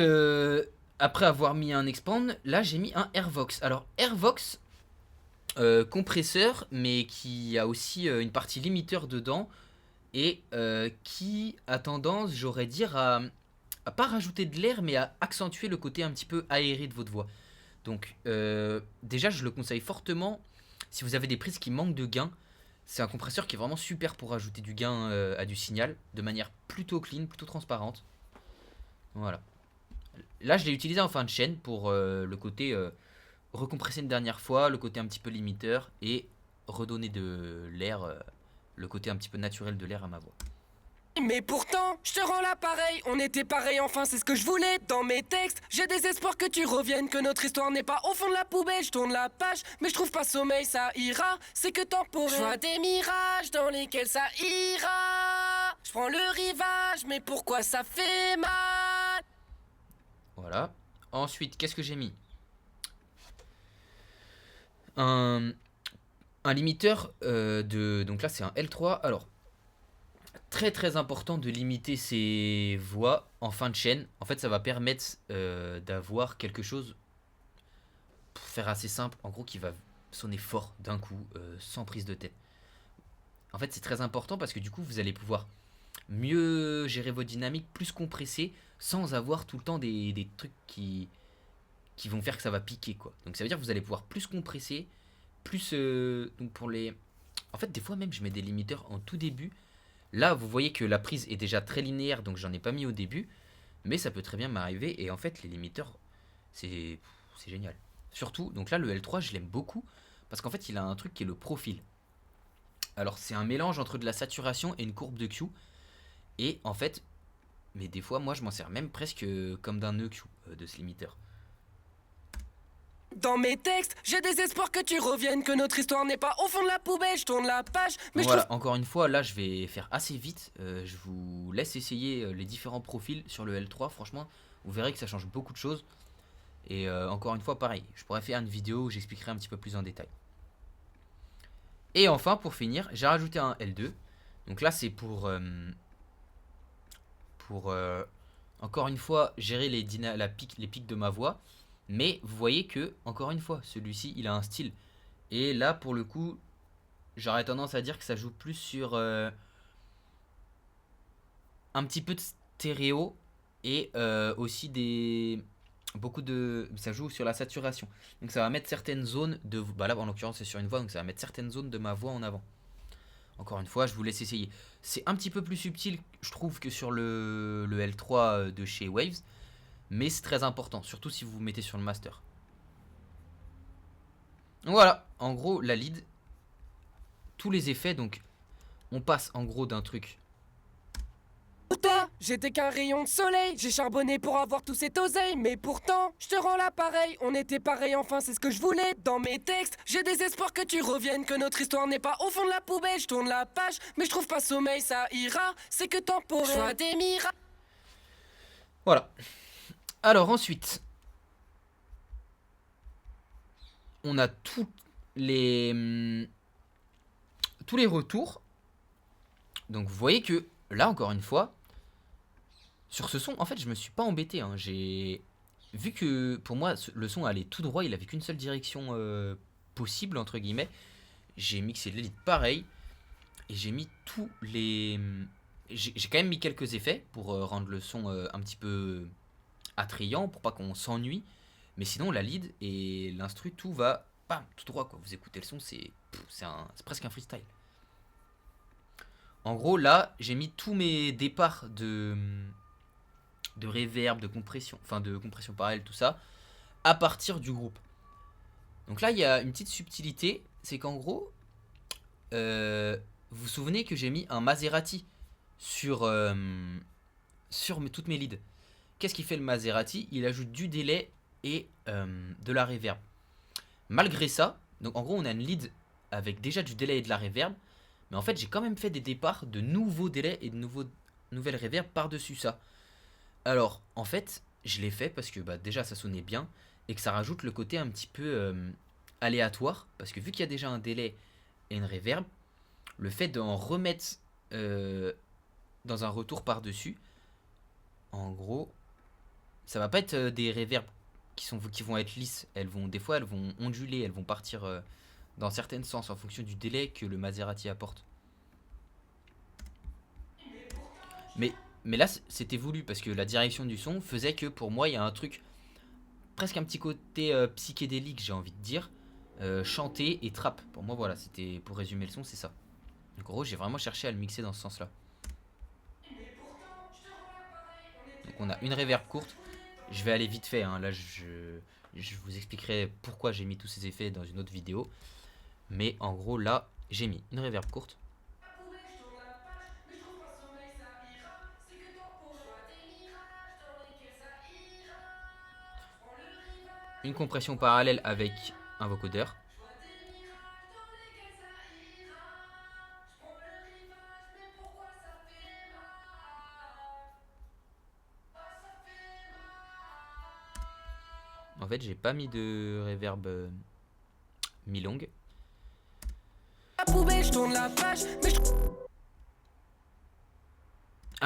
après avoir mis un expand, là j'ai mis un Airvox. Alors Airvox, compresseur, mais qui a aussi une partie limiteur dedans et qui a tendance, j'aurais dire, à pas rajouter de l'air, mais à accentuer le côté un petit peu aéré de votre voix. Donc déjà je le conseille fortement si vous avez des prises qui manquent de gain. C'est un compresseur qui est vraiment super pour ajouter du gain à du signal de manière plutôt clean, plutôt transparente. Voilà. Là, je l'ai utilisé en fin de chaîne pour le côté recompresser une dernière fois, le côté un petit peu limiteur et redonner de l'air, le côté un petit peu naturel de l'air à ma voix. Mais pourtant, je te rends l'appareil, on était pareil, enfin c'est ce que je voulais dans mes textes. J'ai des espoirs que tu reviennes, que notre histoire n'est pas au fond de la poubelle. Je tourne la page, mais je trouve pas sommeil, ça ira, c'est que temporaire. Je vois des mirages dans lesquels ça ira. Je prends le rivage, mais pourquoi ça fait mal? Voilà. Ensuite, qu'est-ce que j'ai mis? Un limiteur donc là, c'est un L3. Alors, très très important de limiter ses voix en fin de chaîne. En fait, ça va permettre d'avoir quelque chose, pour faire assez simple, en gros, qui va sonner fort d'un coup, sans prise de tête. En fait, c'est très important parce que du coup, vous allez pouvoir mieux gérer vos dynamiques, plus compresser, sans avoir tout le temps des trucs qui vont faire que ça va piquer, quoi. Donc ça veut dire que vous allez pouvoir plus compresser, plus... donc pour les... En fait, des fois même, je mets des limiteurs en tout début. Là, vous voyez que la prise est déjà très linéaire, donc j'en ai pas mis au début. Mais ça peut très bien m'arriver. Et en fait, les limiteurs, c'est génial. Surtout, donc là, le L3, je l'aime beaucoup. Parce qu'en fait, il a un truc qui est le profil. Alors, c'est un mélange entre de la saturation et une courbe de Q. Et en fait, mais des fois, moi, je m'en sers même presque comme d'un EQ de ce limiteur. Dans mes textes, j'ai des espoirs que tu reviennes, que notre histoire n'est pas au fond de la poubelle, je tourne la page, mais Donc je voilà, trouve... encore une fois, là, je vais faire assez vite. Je vous laisse essayer les différents profils sur le L3. Franchement, vous verrez que ça change beaucoup de choses. Et encore une fois, pareil, je pourrais faire une vidéo où j'expliquerai un petit peu plus en détail. Et enfin, pour finir, j'ai rajouté un L2. Donc là, c'est pour encore une fois, gérer les pics de ma voix. Mais vous voyez que, encore une fois, celui-ci, il a un style. Et là, pour le coup, j'aurais tendance à dire que ça joue plus sur un petit peu de stéréo et aussi ça joue sur la saturation. Donc ça va mettre certaines zones de... Bah là, en l'occurrence, c'est sur une voix, donc ça va mettre certaines zones de ma voix en avant. Encore une fois, je vous laisse essayer. C'est un petit peu plus subtil, je trouve, que sur le L3 de chez Waves. Mais c'est très important, surtout si vous vous mettez sur le master. Donc voilà, en gros, la lead, tous les effets, donc on passe en gros d'un truc. Toi, j'étais qu'un rayon de soleil, j'ai charbonné pour avoir tous ces oseilles, mais pourtant, je te rends l'appareil, on était pareil, enfin c'est ce que je voulais. Dans mes textes, j'ai des espoirs que tu reviennes, que notre histoire n'est pas au fond de la poubelle, je tourne la page, mais je trouve pas sommeil, ça ira, c'est que temporaire. Je vois des miracles. Voilà. Alors ensuite, on a tous les retours. Donc vous voyez que là, encore une fois, sur ce son, en fait, je me suis pas embêté. Hein. J'ai vu que pour moi, le son allait tout droit, il avait qu'une seule direction possible, entre guillemets. J'ai mixé les leads pareil. Et j'ai mis tous les... J'ai quand même mis quelques effets pour rendre le son un petit peu attrayant, pour pas qu'on s'ennuie. Mais sinon, la lead et l'instru, tout va bam, tout droit, quoi. Vous écoutez le son, c'est presque un freestyle. En gros, là, j'ai mis tous mes départs de reverb, de compression parallèle, tout ça, à partir du groupe. Donc là, il y a une petite subtilité, c'est qu'en gros, vous vous souvenez que j'ai mis un Maserati sur toutes mes leads. Qu'est-ce qu'il fait le Maserati? Il ajoute du délai et de la reverb. Malgré ça, donc en gros, on a une lead avec déjà du délai et de la reverb. Mais en fait, j'ai quand même fait des départs de nouveaux délais et de nouvelles reverb par-dessus ça. Alors, en fait, je l'ai fait parce que bah, déjà, ça sonnait bien et que ça rajoute le côté un petit peu aléatoire. Parce que vu qu'il y a déjà un délai et une reverb, le fait d'en remettre dans un retour par-dessus, en gros, ça va pas être des reverbs qui vont être lisses. Des fois, elles vont onduler, elles vont partir dans certains sens en fonction du délai que le Maserati apporte. Mais là, c'était voulu parce que la direction du son faisait que pour moi, il y a un truc, presque un petit côté psychédélique, j'ai envie de dire, chanté et trap. Pour moi, voilà, c'était pour résumer le son, c'est ça. Donc, en gros, j'ai vraiment cherché à le mixer dans ce sens-là. Donc, on a une reverb courte. Je vais aller vite fait, hein. Là, je vous expliquerai pourquoi j'ai mis tous ces effets dans une autre vidéo. Mais en gros, là, j'ai mis une reverb courte. Une compression parallèle avec un vocodeur. En fait, j'ai pas mis de reverb mi-longue. Ah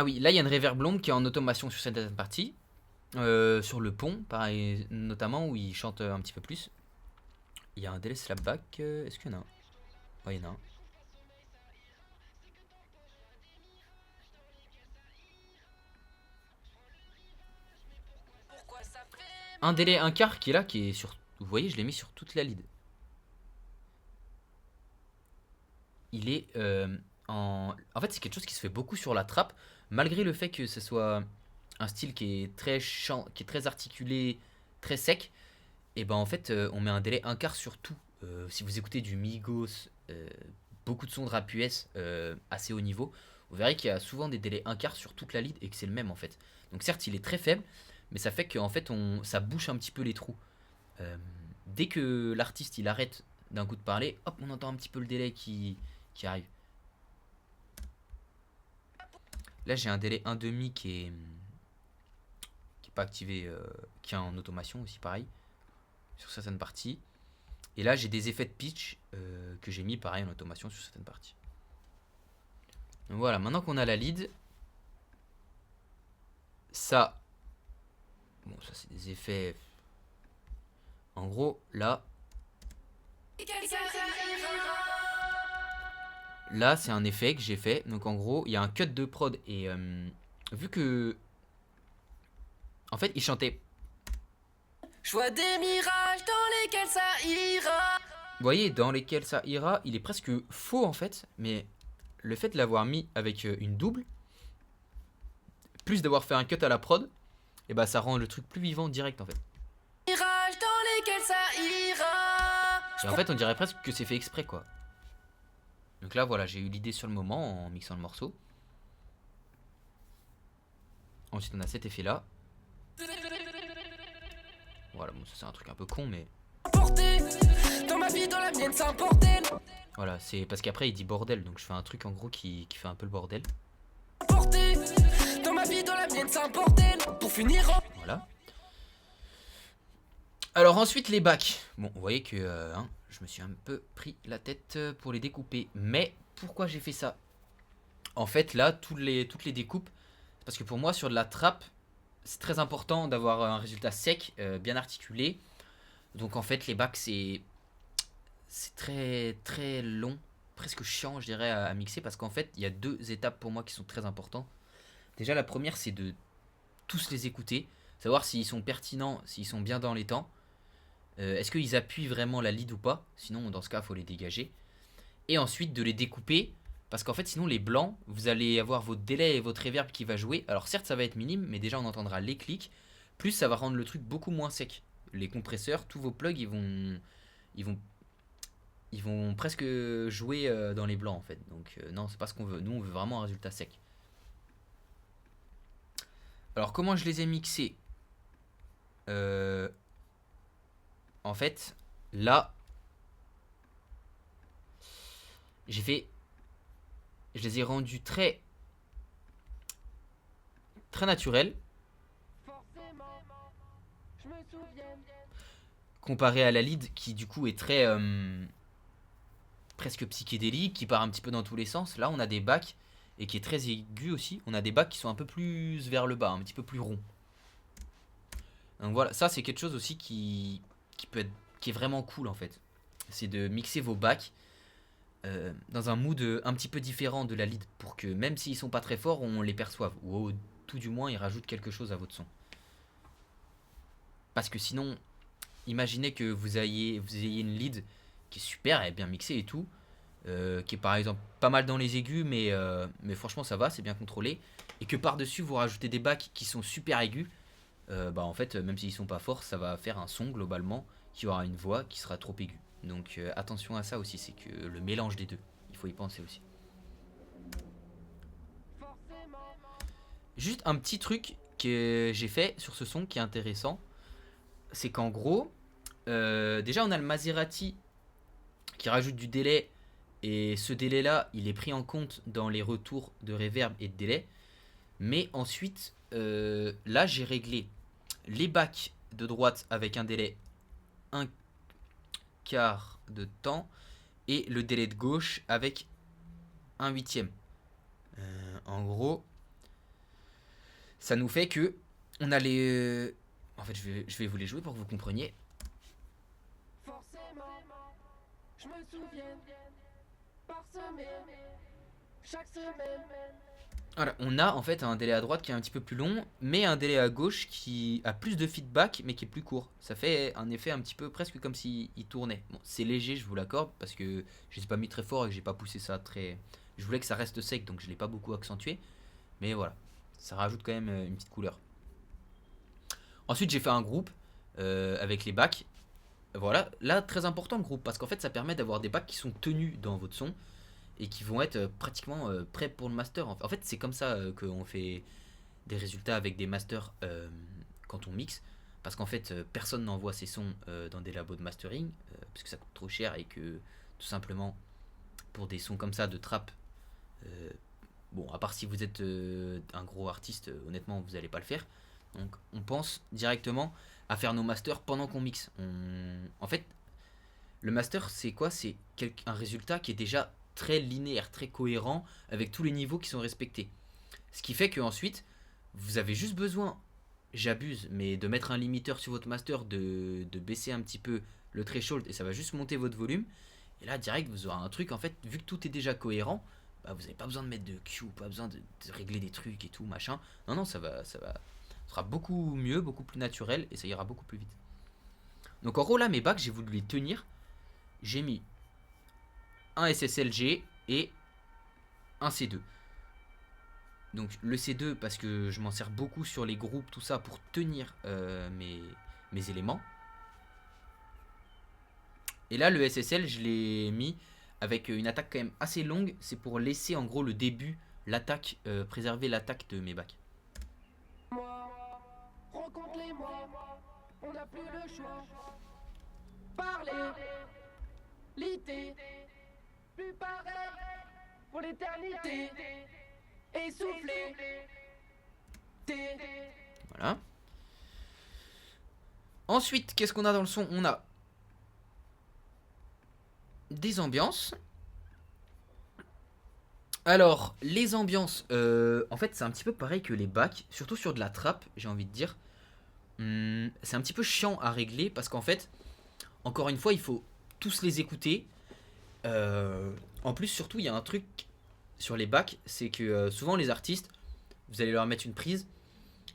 oui, là il y a une reverb longue qui est en automation sur cette partie. Sur le pont, pareil, notamment où il chante un petit peu plus. Il y a un délai slapback. Est-ce qu'il y en a un? Ouais, il y en a un. Un délai, un quart qui est là, qui est sur... Vous voyez, je l'ai mis sur toute la lead. Il est en fait, c'est quelque chose qui se fait beaucoup sur la trappe, malgré le fait que ce soit un style qui est très articulé, très sec. Et ben en fait, on met un délai un quart sur tout. Si vous écoutez du Migos, beaucoup de sons de rap US assez haut niveau, vous verrez qu'il y a souvent des délais 1/4 sur toute la lead et que c'est le même en fait. Donc certes il est très faible, mais ça fait qu'en fait ça bouche un petit peu les trous. Dès que l'artiste il arrête d'un coup de parler, hop on entend un petit peu le délai qui arrive. Là j'ai un délai 1,5 qui est pas activé, qui est en automation aussi pareil, sur certaines parties. Et là j'ai des effets de pitch que j'ai mis pareil en automation sur certaines parties. Donc voilà, maintenant qu'on a la lead, ça, bon ça c'est des effets, en gros là c'est un effet que j'ai fait. Donc en gros il y a un cut de prod et vu que en fait il chantait, Je vois des mirages dans lesquels ça ira. vous voyez, dans lesquels ça ira, il est presque faux en fait, mais le fait de l'avoir mis avec une double, plus d'avoir fait un cut à la prod, et bah ça rend le truc plus vivant direct en fait. Mirages dans lesquels ça ira. Et en fait on dirait presque que c'est fait exprès quoi. Donc là voilà, j'ai eu l'idée sur le moment en mixant le morceau. Ensuite on a cet effet là. Voilà, bon ça c'est un truc un peu con mais... Porté dans ma vie, dans la mienne, c'est un bordel. Voilà, c'est parce qu'après il dit bordel, donc je fais un truc en gros qui fait un peu le bordel. Porté dans ma vie, dans la mienne, c'est un bordel. Pour finir en... Voilà. Alors ensuite les bacs. Bon, vous voyez que je me suis un peu pris la tête pour les découper. Mais pourquoi j'ai fait ça? En fait là, toutes les découpes, parce que pour moi sur de la trappe, c'est très important d'avoir un résultat sec, bien articulé. Donc en fait les bacs c'est très très long, presque chiant je dirais à mixer, parce qu'en fait il y a deux étapes pour moi qui sont très importantes. Déjà la première c'est de tous les écouter, savoir s'ils sont pertinents, s'ils sont bien dans les temps, est-ce qu'ils appuient vraiment la lead ou pas, sinon dans ce cas il faut les dégager. Et ensuite de les découper, parce qu'en fait sinon les blancs, vous allez avoir votre délai et votre reverb qui va jouer. Alors certes ça va être minime, mais déjà on entendra les clics, plus ça va rendre le truc beaucoup moins sec. Les compresseurs, tous vos plugs ils vont presque jouer dans les blancs en fait. Donc non c'est pas ce qu'on veut, nous on veut vraiment un résultat sec. Alors comment je les ai mixés? En fait là je les ai rendus très naturels comparé à la lead qui du coup est très presque psychédélique, qui part un petit peu dans tous les sens. Là on a des bacs et qui est très aigu aussi. On a des bacs qui sont un peu plus vers le bas, un petit peu plus ronds. Donc voilà, ça c'est quelque chose aussi qui est vraiment cool en fait. C'est de mixer vos bacs dans un mood un petit peu différent de la lead, pour que même s'ils sont pas très forts, on les perçoive, ou tout du moins ils rajoutent quelque chose à votre son. Parce que sinon, imaginez que vous ayez une lead qui est super, elle est bien mixée et tout, qui est par exemple pas mal dans les aigus, mais franchement ça va, c'est bien contrôlé, et que par dessus vous rajoutez des bacs qui sont super aigus, bah en fait même s'ils sont pas forts, ça va faire un son globalement qui aura une voix qui sera trop aiguë. Donc attention à ça aussi, c'est que le mélange des deux, il faut y penser aussi. Juste un petit truc que j'ai fait sur ce son qui est intéressant, c'est qu'en gros, déjà on a le Maserati qui rajoute du délai, et ce délai là il est pris en compte dans les retours de reverb et de délai. Mais ensuite là j'ai réglé les bacs de droite avec un délai 1/4 de temps, et le délai de gauche avec 1/8. En gros ça nous fait que on a les en fait je vais vous les jouer pour que vous compreniez. Forcément, je me souviens, par semaine, chaque semaine. Voilà, on a en fait un délai à droite qui est un petit peu plus long, mais un délai à gauche qui a plus de feedback mais qui est plus court. Ça fait un effet un petit peu presque comme s'il tournait. Bon, c'est léger, je vous l'accorde, parce que je l'ai pas mis très fort et que j'ai pas poussé ça très... Je voulais que ça reste sec, donc je l'ai pas beaucoup accentué. Mais voilà, ça rajoute quand même une petite couleur. Ensuite j'ai fait un groupe avec les bacs. Voilà, là très important le groupe, parce qu'en fait ça permet d'avoir des bacs qui sont tenus dans votre son. et qui vont être pratiquement prêts pour le master. En fait, c'est comme ça qu'on fait des résultats avec des masters quand on mixe. Parce qu'en fait, personne n'envoie ses sons dans des labos de mastering, parce que ça coûte trop cher et que tout simplement, pour des sons comme ça de trap, bon, à part si vous êtes un gros artiste, honnêtement, vous n'allez pas le faire. Donc, on pense directement à faire nos masters pendant qu'on mixe. En fait, le master, c'est quoi? C'est un résultat qui est déjà très linéaire, très cohérent, avec tous les niveaux qui sont respectés. Ce qui fait qu'ensuite, vous avez juste besoin, j'abuse, mais de mettre un limiteur sur votre master, de baisser un petit peu le threshold, et ça va juste monter votre volume. Et là, direct, vous aurez un truc, en fait, vu que tout est déjà cohérent, bah, vous n'avez pas besoin de mettre de Q, pas besoin de régler des trucs et tout, machin. Non, ça sera beaucoup mieux, beaucoup plus naturel, et ça ira beaucoup plus vite. Donc en gros, là, mes bacs, j'ai voulu les tenir. J'ai mis un SSLG et un C2. Donc le C2 parce que je m'en sers beaucoup sur les groupes, tout ça, pour tenir mes éléments. Et là, le SSL, je l'ai mis avec une attaque quand même assez longue. C'est pour laisser en gros le début, l'attaque, préserver l'attaque de mes bacs. Moi, rencontre-les-moi, on n'a plus le choix. Parler, l'idée, plus pareil pour l'éternité. Essoufflé, Voilà. Ensuite, qu'est-ce qu'on a dans le son? On a des ambiances. Alors, les ambiances, en fait, c'est un petit peu pareil que les bacs, surtout sur de la trap, j'ai envie de dire. C'est un petit peu chiant à régler parce qu'en fait, encore une fois, il faut tous les écouter. En plus, surtout, il y a un truc sur les bacs, c'est que souvent les artistes, vous allez leur mettre une prise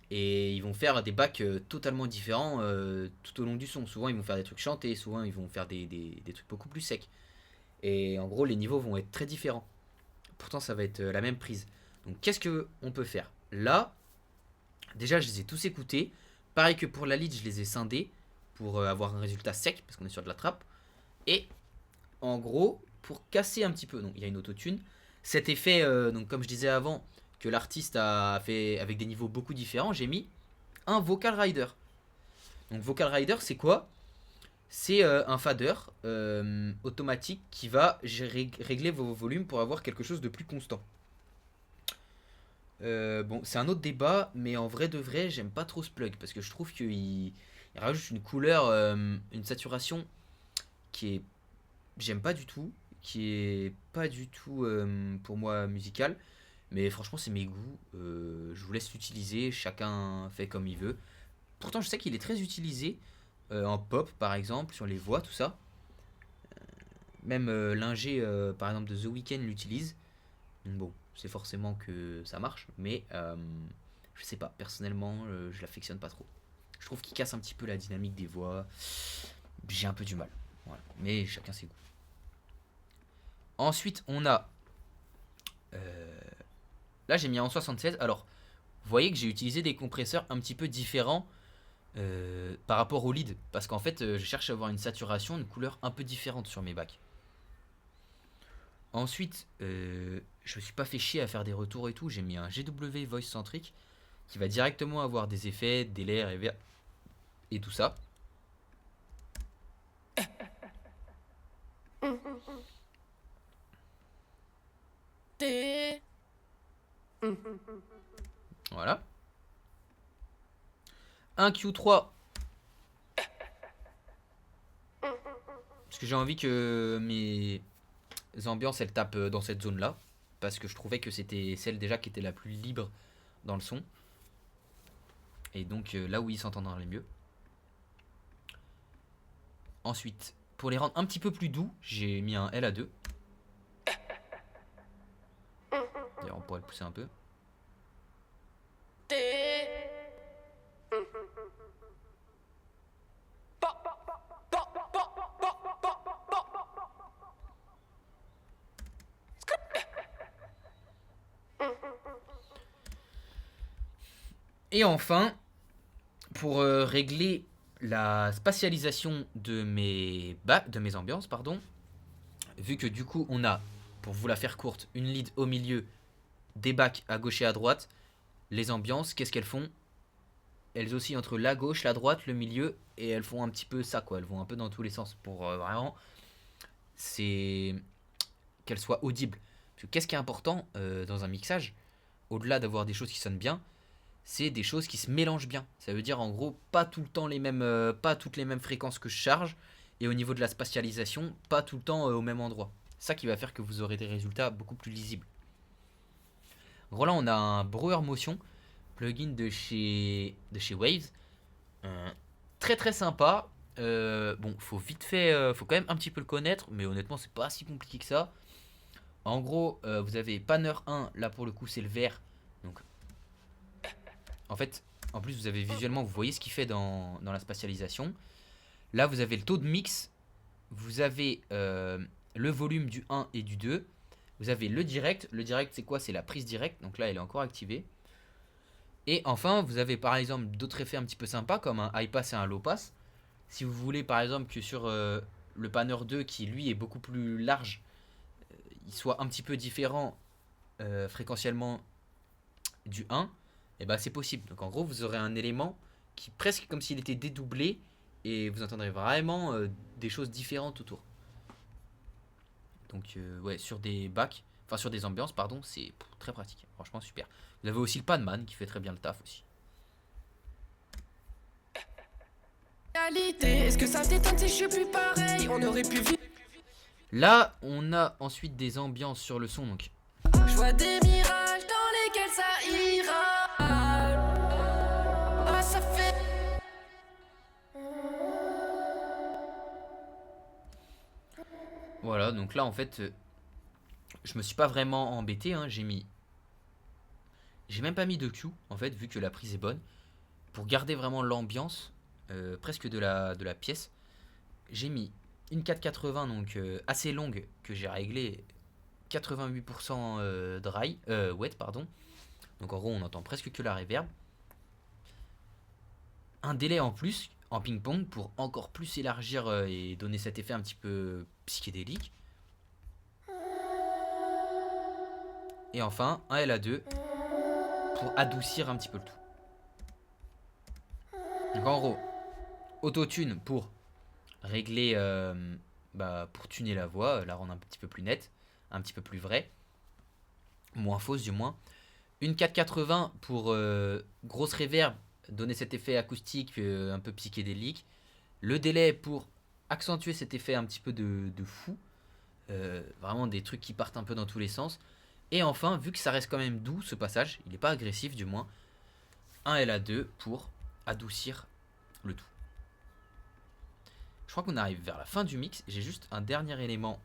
et ils vont faire des bacs totalement différents tout au long du son. Souvent, ils vont faire des trucs chantés, souvent, ils vont faire des trucs beaucoup plus secs. Et en gros, les niveaux vont être très différents. Pourtant, ça va être la même prise. Donc, qu'est-ce qu'on peut faire? Là, déjà, je les ai tous écoutés. Pareil que pour la lead, je les ai scindés pour avoir un résultat sec, parce qu'on est sur de la trappe. Et en gros, pour casser un petit peu, donc il y a une autotune. Cet effet, donc comme je disais avant, que l'artiste a fait avec des niveaux beaucoup différents, j'ai mis un Vocal Rider. Donc Vocal Rider, c'est quoi? C'est un fader automatique qui va régler vos volumes pour avoir quelque chose de plus constant. Bon, c'est un autre débat, mais en vrai de vrai, j'aime pas trop ce plug parce que je trouve qu'il rajoute une couleur, une saturation qui est, j'aime pas du tout, qui est pas du tout pour moi musical. Mais franchement, c'est mes goûts. Je vous laisse l'utiliser, chacun fait comme il veut. Pourtant, je sais qu'il est très utilisé en pop, par exemple, sur les voix, tout ça. Même l'ingé, par exemple, de The Weeknd l'utilise. Donc bon, c'est forcément que ça marche, mais je sais pas, personnellement, je l'affectionne pas trop. Je trouve qu'il casse un petit peu la dynamique des voix. J'ai un peu du mal. Voilà. Mais chacun ses goûts. Ensuite, on a... là, j'ai mis en 76. Alors, vous voyez que j'ai utilisé des compresseurs un petit peu différents par rapport au lead. Parce qu'en fait, je cherche à avoir une saturation, une couleur un peu différente sur mes bacs. Ensuite, je me suis pas fait chier à faire des retours et tout. J'ai mis un GW Voice Centric qui va directement avoir des effets, des layers et tout ça. Voilà. Un Q3. Parce que j'ai envie que mes ambiances elles tapent dans cette zone là. Parce que je trouvais que c'était celle déjà qui était la plus libre dans le son. Et donc là où ils s'entendent le mieux. Ensuite, pour les rendre un petit peu plus doux, j'ai mis un LA2. D'ailleurs, on pourrait le pousser un peu. Et enfin, pour régler la spatialisation de mes ambiances, pardon, vu que du coup on a pour vous la faire courte, une lead au milieu, des backs à gauche et à droite. Les ambiances, qu'est-ce qu'elles font? Elles oscillent entre la gauche, la droite, le milieu, et elles font un petit peu ça, quoi. Elles vont un peu dans tous les sens pour vraiment, c'est qu'elles soient audibles. Parce que qu'est-ce qui est important dans un mixage, au-delà d'avoir des choses qui sonnent bien, c'est des choses qui se mélangent bien. Ça veut dire en gros pas tout le temps les mêmes, pas toutes les mêmes fréquences que je charge, et au niveau de la spatialisation, pas tout le temps au même endroit. C'est ça qui va faire que vous aurez des résultats beaucoup plus lisibles. En gros là on a un Brewer Motion, plugin de chez Waves, très très sympa. Bon, faut vite fait, faut quand même un petit peu le connaître, mais honnêtement c'est pas si compliqué que ça. En gros, vous avez Panner 1, là pour le coup c'est le vert. Donc, en fait, en plus vous avez visuellement, vous voyez ce qu'il fait dans la spatialisation. Là vous avez le taux de mix, vous avez le volume du 1 et du 2. Vous avez le direct c'est quoi? C'est la prise directe, donc là elle est encore activée. Et enfin vous avez par exemple d'autres effets un petit peu sympas comme un high pass et un low pass. Si vous voulez par exemple que sur le Panner 2 qui lui est beaucoup plus large, il soit un petit peu différent fréquentiellement du 1, et ben c'est possible. Donc en gros vous aurez un élément qui presque comme s'il était dédoublé et vous entendrez vraiment des choses différentes autour. Donc ouais, sur des backs, enfin sur des ambiances pardon, c'est très pratique, franchement super. Vous avez aussi le Padman qui fait très bien le taf aussi. Est-ce que ça me détonne si je suis plus pareil? On aurait pu vivre. Là on a ensuite des ambiances sur le son, donc Je vois des mirages dans lesquels ça ira. Ah, ça fait. voilà, donc là en fait je me suis pas vraiment embêté, hein. J'ai même pas mis de Q en fait vu que la prise est bonne. Pour garder vraiment l'ambiance presque de la pièce, j'ai mis une 480 donc assez longue que j'ai réglé 88% dry, wet pardon. Donc en gros on entend presque que la reverb. Un délai en plus en ping-pong pour encore plus élargir et donner cet effet un petit peu psychédélique. Et enfin un LA2 pour adoucir un petit peu le tout. Donc en gros, autotune pour régler, pour tuner la voix, la rendre un petit peu plus nette, un petit peu plus vraie, moins fausse du moins. Une 480 pour grosse reverb, donner cet effet acoustique un peu psychédélique. Le délai pour accentuer cet effet un petit peu de fou, vraiment des trucs qui partent un peu dans tous les sens. Et enfin, vu que ça reste quand même doux ce passage, il n'est pas agressif du moins, un LA2 pour adoucir le tout. Je crois qu'on arrive vers la fin du mix. J'ai juste un dernier élément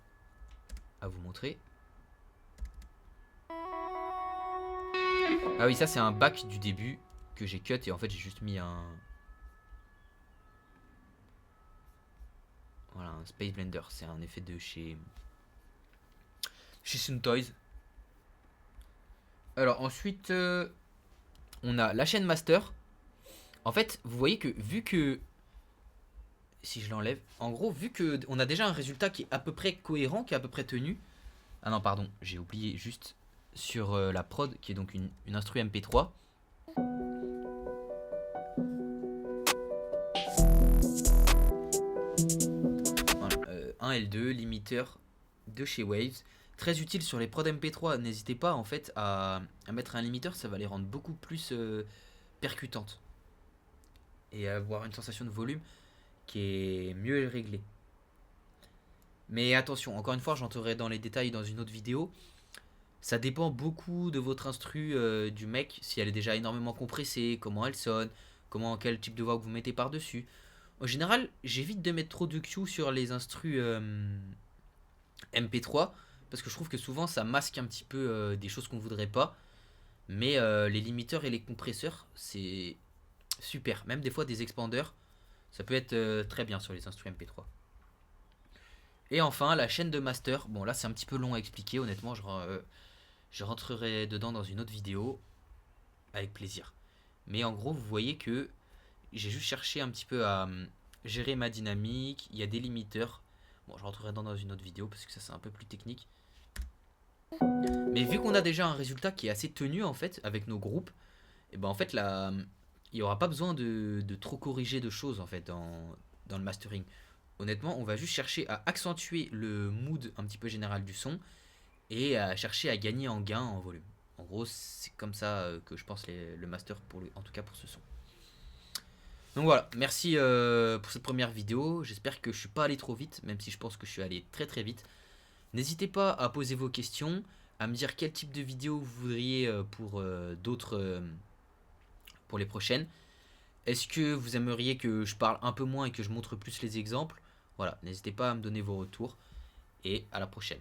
à vous montrer. Ah oui, ça c'est un back du début que j'ai cut et en fait j'ai juste mis un... Voilà, un Space Blender. C'est un effet de chez Sound Toys. Alors ensuite, on a la chaîne master. En fait, vous voyez que vu que... Si je l'enlève, en gros, vu que on a déjà un résultat qui est à peu près cohérent, qui est à peu près tenu. Ah non, pardon, j'ai oublié juste sur la prod, qui est donc une instru MP3. Voilà, un L2, limiteur de chez Waves. Très utile sur les prods MP3. N'hésitez pas en fait à mettre un limiteur, ça va les rendre beaucoup plus percutantes. Et avoir une sensation de volume qui est mieux réglée. Mais attention, encore une fois, j'entrerai dans les détails dans une autre vidéo. Ça dépend beaucoup de votre instru du mec, si elle est déjà énormément compressée, comment elle sonne, quel type de voix que vous mettez par-dessus. En général, j'évite de mettre trop de Q sur les instrus MP3 parce que je trouve que souvent ça masque un petit peu des choses qu'on voudrait pas. Mais les limiteurs et les compresseurs, c'est super. Même des fois des expandeurs, ça peut être très bien sur les instruments MP3. Et enfin, la chaîne de master. Bon, là, c'est un petit peu long à expliquer. Honnêtement, je rentrerai dedans dans une autre vidéo avec plaisir. Mais en gros, vous voyez que j'ai juste cherché un petit peu à gérer ma dynamique. Il y a des limiteurs. Bon, je rentrerai dedans dans une autre vidéo parce que ça, c'est un peu plus technique. Mais vu qu'on a déjà un résultat qui est assez tenu en fait avec nos groupes, et ben en fait là, il n'y aura pas besoin de trop corriger de choses en fait dans le mastering. Honnêtement, on va juste chercher à accentuer le mood un petit peu général du son et à chercher à gagner en gain en volume. En gros, c'est comme ça que je pense le master en tout cas pour ce son. Donc voilà, merci pour cette première vidéo. J'espère que je suis pas allé trop vite, même si je pense que je suis allé très très vite. N'hésitez pas à poser vos questions, à me dire quel type de vidéo vous voudriez pour d'autres, pour les prochaines. Est-ce que vous aimeriez que je parle un peu moins et que je montre plus les exemples? Voilà, n'hésitez pas à me donner vos retours et à la prochaine.